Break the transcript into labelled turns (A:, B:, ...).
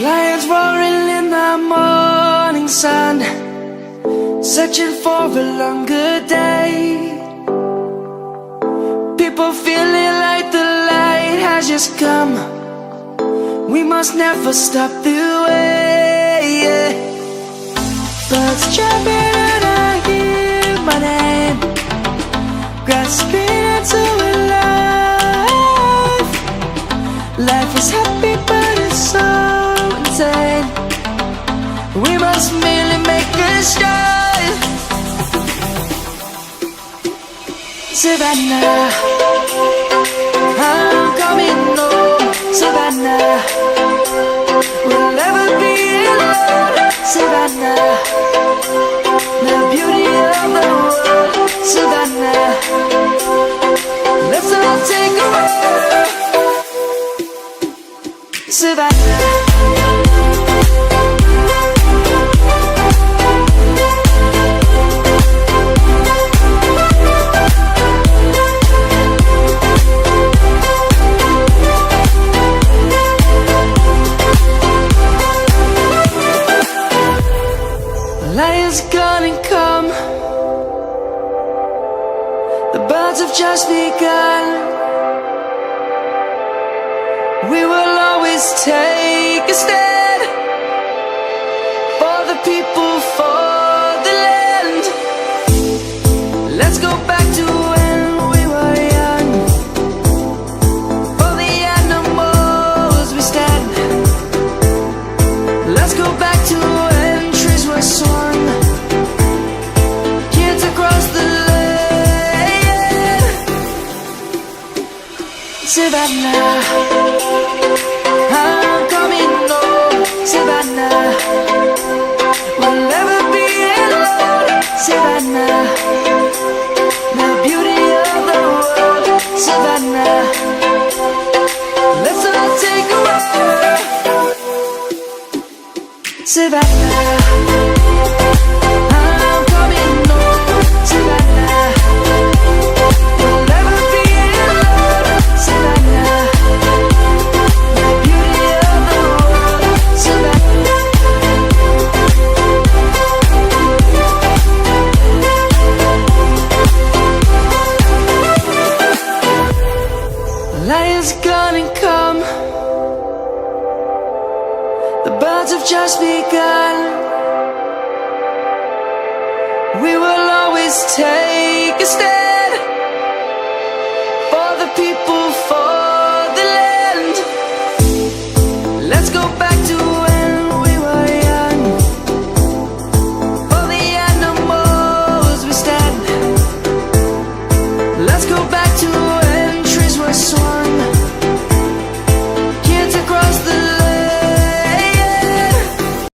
A: Lions roaring in the morning sun, searching for a longer day. People feeling like the light has just come. We must never stop the way. Birds jumping and I hear my name, grasping into a life. Life is happy but it's so insane. We must merely make a start. Savannah, I'm coming home. Savannah, we'll never be alone. Savannah, the beauty of the world. Savannah, let's all take a ride. Savannah, Lions gonna come. The birds have just begun. We will always take a stand for the people, for the land. Let's go back to when we were young. For the animals we stand. Let's go back to when trees were swung, kids across the land. Savannah, I'm coming home. Savannah, we'll never be alone. Savannah, the beauty of the world. Savannah, let's all take a ride. Savannah, I'm coming home. Savannah, we'll never be alone. Savannah, the beauty of the world. Savannah, Lions gonna come. The birds have just begun. We will always take a stand for the people, for the land. Let's go back to when we were young. For the animals we stand. Let's go back